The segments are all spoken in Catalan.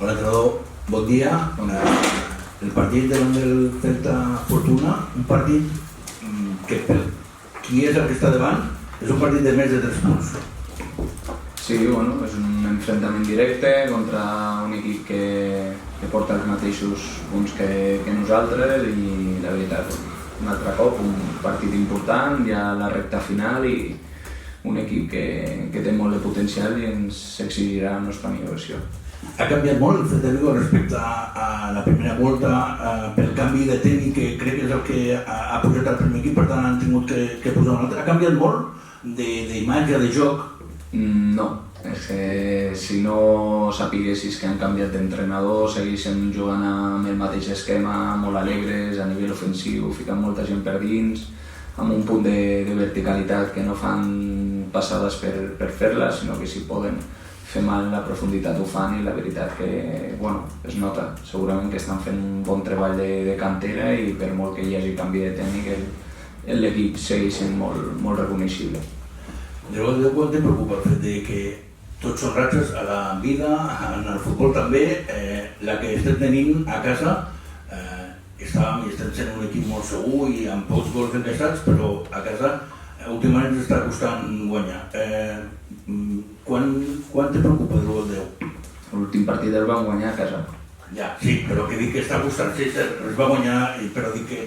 Hola, entrenador. Bon dia. El partit davant del Celta Fortuna, un partit que per qui és el que està davant és un partit de més de 3 punts. Sí, bueno, és un enfrontament directe contra un equip que porta els mateixos punts que nosaltres i la veritat, un altre cop, un partit important, ja a la recta final i un equip que té molt de potencial i ens exigirà la nostra millor versió. Ha canviat molt el Celta Vigo respecte a la primera volta pel canvi de tècnic que crec que és el que ha posat el primer equip, per tant han tingut que posar un altre. Ha canviat molt d'imatge, de joc? No, és que si no sapiguessis que han canviat d'entrenador, segueixen jugant amb el mateix esquema, molt alegres a nivell ofensiu, ficant molta gent per dins, amb un punt de verticalitat que no fan passades per fer-la, sinó que si poden fer mal en la profunditat ho fan i la veritat que es nota. Segurament que estan fent un bon treball de cantera i per molt que hi hagi canvi de tècnic l'equip segueix sent molt reconeixible. Llavors, quan te preocupa el fet de que tots són ratxes a la vida, en el futbol també, la que estem tenint a casa, estem sent un equip molt segur i amb pocs gols encaixats, però a casa últimament ens està costant guanyar. Quan te preocupa el gol 10? L'últim partit el vam guanyar a casa. Ja, sí, però que dic que està costant, sí, es va guanyar, però dic que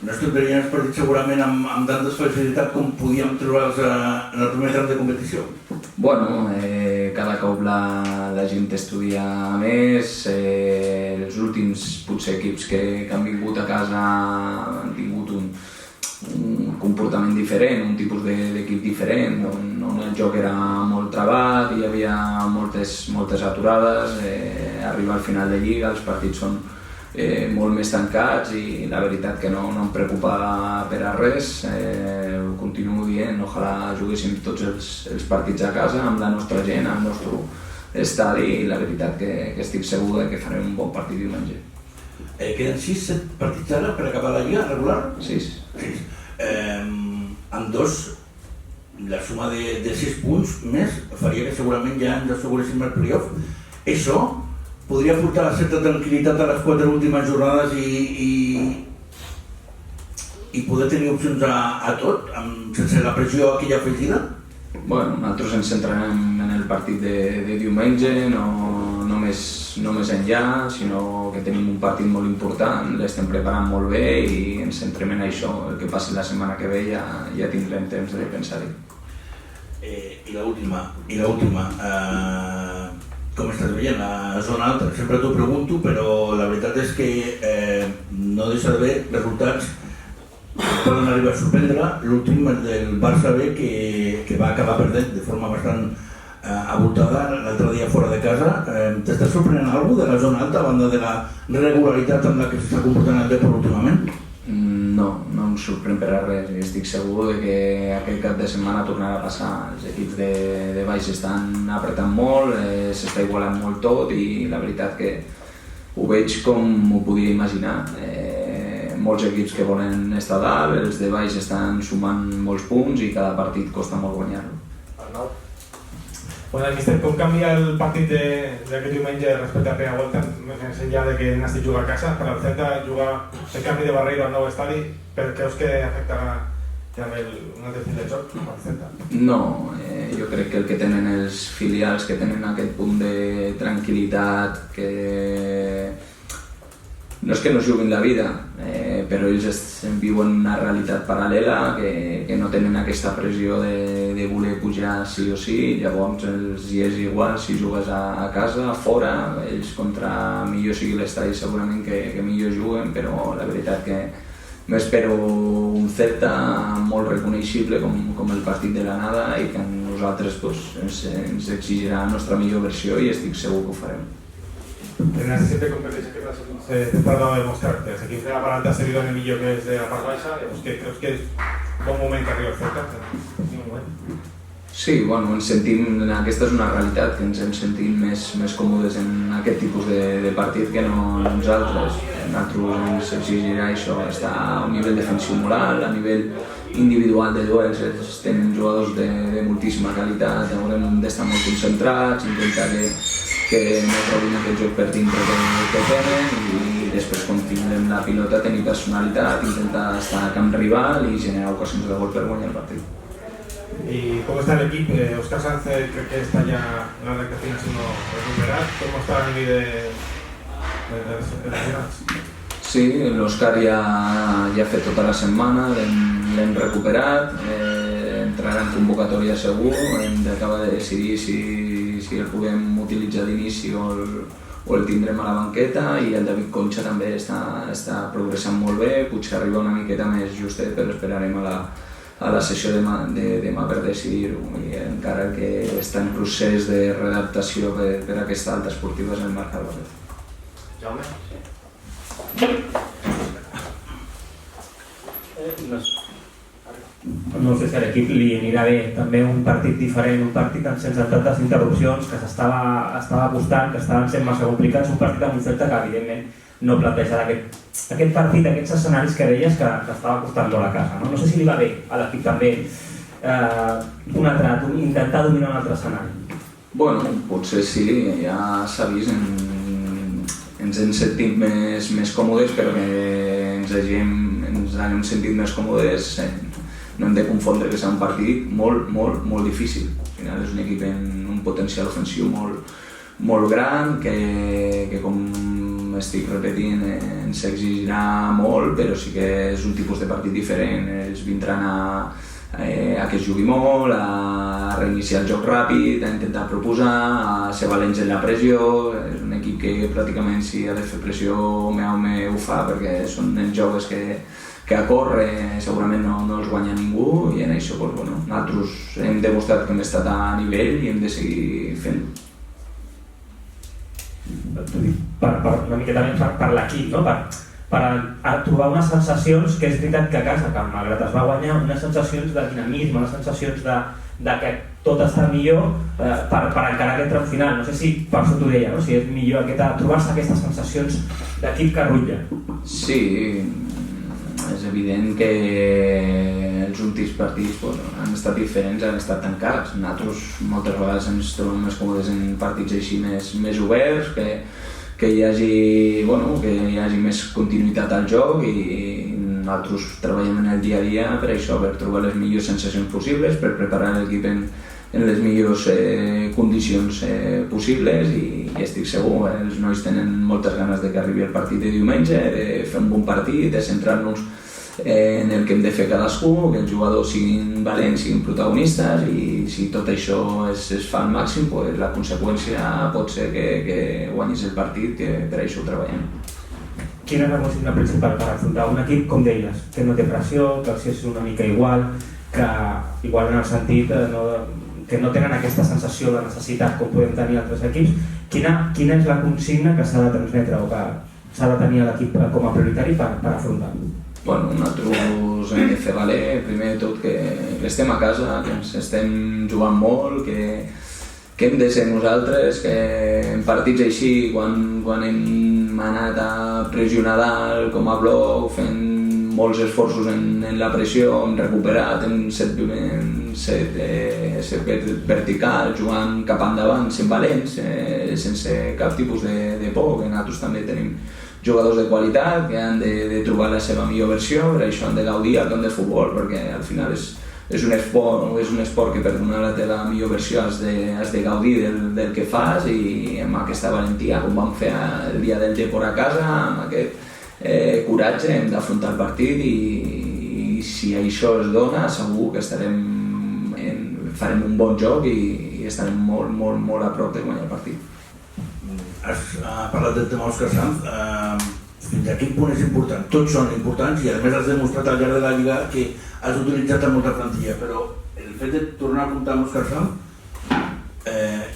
no estem veient els partits segurament amb tantes facilitats com podíem trobar-los en el primer tram de competició. Bueno, cada cop la gent estudia més, els últims potser equips que han vingut a casa han tingut un comportament diferent, un tipus d'equip diferent, on el joc era molt trabat, hi havia moltes aturades, arriba al final de Lliga, els partits són molt més tancats i la veritat que no em preocupa per a res, ho continuo dient, ojalà juguéssim tots els partits a casa amb la nostra gent, al nostre estadi i la veritat que estic segur que farem un bon partit diumenge. Queden 6-7 partits ara per acabar la Lliga regular? 6. Amb dos, la suma de 6 punts més faria que segurament ja ens asseguréssim el playoff. Això podria portar certa tranquil·litat a les 4 últimes jornades i poder tenir opcions a tot, sense la pressió aquella afegida? Bueno, nosaltres ens centrarem en el partit de diumenge, no més enllà, sinó que tenim un partit molt important, l'estem preparant molt bé i ens centrem en això. El que passi la setmana que ve ja tindrem temps de pensar-hi. I l'última, com estàs veient la zona alta? Sempre t'ho pregunto, però la veritat és que no deixa d'haver resultats que poden arribar a sorprendre. L'últim, el del Barça B, que va acabar perdent de forma bastant abultada l'altre dia fora de casa. T'està sorprenent alguna cosa de la zona alta a banda de la regularitat amb la que s'està comportant el Depor últimament? No em sorprèn per a res. Estic segur que aquest cap de setmana tornarà a passar. Els equips de baix estan apretant molt, s'està igualant molt tot i la veritat que ho veig com m'ho podia imaginar. Molts equips que volen estar dalt, els de baix estan sumant molts punts i cada partit costa molt guanyar-lo. Bueno, mister, com canvia el partit d'aquest diumenge respecte a la primera volta, més enllà de que n'has de jugar a casa? Per al Celta jugar el canvi de Barreiro al nou estadi, creus que afectarà també un altre estil de joc al Celta? No, jo crec que el que tenen els filials, que tenen aquest punt de tranquil·litat, que no és que no juguin la vida, però ells viuen una realitat paral·lela que no tenen aquesta pressió de voler pujar sí o sí, llavors els hi és igual si jugues a casa, a fora, ells contra millor sigui l'estadi segurament que millor juguen, però la veritat que m'espero un Celta molt reconeixible com el partit de l'anada i que nosaltres ens exigirà la nostra millor versió i estic segur que ho farem. En la siguiente competencia que se ha tratado de demostrar que els equips de la part alta se viuen millor que els de la part baixa, creus que és bon moment que arriba el Celta? Sí, bueno, aquesta és una realitat, que ens hem sentit més còmodes en aquest tipus de partit que no nosaltres. Nosaltres ens exigirà això, estar a un nivell defensiu molt alt, a nivell individual de duels, tenen jugadors de moltíssima qualitat, haurem d'estar molt concentrats, intentar que que no trobin aquest joc per dintre que tenen i després quan tindrem la pilota tenir personalitat, intentar estar a camp rival i generar ocasions de gol per guanyar el partit. ¿Y cómo está el equipo? Óscar Sanz creo que está ya en la recta final siendo recuperado. ¿Cómo está a nivel de lesionados? Sí, l'Òscar ja ha fet tota la setmana, l'hem recuperat, entrarà en convocatòria segur, hem d'acabar de decidir si el puguem utilitzar d'inici o el tindrem a la banqueta, i el David Concha també està progressant molt bé, potser arriba una miqueta més justet, però esperarem a la sessió de demà per decidir-ho, i encara que està en procés de readaptació per aquesta alta esportiva és el Marc Álvarez. Jaume? No sé si a l'equip li anirà bé també un partit diferent, un partit sense tantes interrupcions, que estava costant, que estaven sent massa complicats, un partit amb un Celta que evidentment no plantejarà aquest partit, aquests escenaris que deies que estava costant molt a casa. No sé si li va bé a l'equip també intentar dominar un altre escenari. Bueno, potser sí, ja s'ha vist, ens hem sentit més còmodes, però que ens haguem sentit més còmodes no hem de confondre que serà un partit molt difícil. Al final és un equip amb un potencial ofensiu molt gran, que com estic repetint ens exigirà molt, però sí que és un tipus de partit diferent. Ells vindran a que es jugui molt, a reiniciar el joc ràpid, a intentar proposar, a ser valents en la pressió. És un equip que pràcticament si ha de fer pressió home ho fa, perquè són els joves que a córrer segurament no els guanya ningú, i en això nosaltres hem demostrat que hem estat a nivell i hem de seguir fent-ho. Una miqueta més per l'equip, no? Per trobar unes sensacions, que és veritat que a casa, que malgrat es va guanyar, unes sensacions de dinamisme, unes sensacions de que tot està millor per encarar aquest tram final. No sé si per això t'ho deia, no? Si és millor trobar-se aquestes sensacions d'equip que rutlla. Sí, és evident que els últims partits han estat diferents, han estat tancats. Nosaltres moltes vegades ens trobem més còmodes en partits així més oberts, que hi hagi més continuïtat al joc, i nosaltres treballem en el dia a dia per això, per trobar les millors sensacions possibles, per preparar l'equip en les millors condicions possibles, i estic segur, els nois tenen moltes ganes de que arribi el partit de diumenge, de fer un bon partit, de centrar-nos en el que hem de fer cadascú, que els jugadors siguin valents, siguin protagonistes, i si tot això es fa al màxim, la conseqüència pot ser que guanyis el partit, que per això ho treballem. Quina és la consigna principal per afrontar un equip, com deies, que no té pressió, que és una mica igual, que igual en el sentit que no tenen aquesta sensació de necessitat com podem tenir altres equips? Quina és la consigna que s'ha de transmetre o que s'ha de tenir a l'equip com a prioritari per afrontar-ho? Nosaltres hem de fer valer, primer de tot, que estem a casa, que ens estem jugant molt, que hem de ser nosaltres, que en partits així, quan hem anat a pressionar dalt com a bloc, fent molts esforços en la pressió, hem recuperat, hem set vertical, jugant cap endavant, sent valents, sense cap tipus de por, que nosaltres també tenim jugadors de qualitat que han de trobar la seva millor versió, per això han de gaudir al camp de futbol, perquè al final és un esport que per donar la teva millor versió has de gaudir del que fas, i amb aquesta valentia, com vam fer el dia del Depor a casa, amb aquest coratge hem d'afrontar el partit, i si això es dona segur que farem un bon joc i estarem molt a prop de guanyar el partit. Has parlat del tema Óscar Sanz, fins a quin punt és important? Tots són importants, i a més has demostrat al llarg de la Lliga que has utilitzat a molta plantilla, però el fet de tornar a comptar amb Óscar Sanz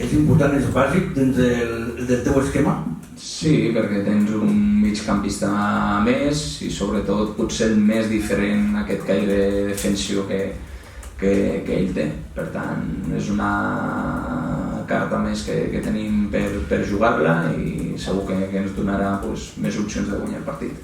és important, és bàsic dins del teu esquema? Sí, perquè tens un migcampista més, i sobretot potser el més diferent, aquest caire defensiu que ell té. Per tant, és una carta més que tenim per jugar-la, i segur que ens donarà més opcions de guanyar el partit.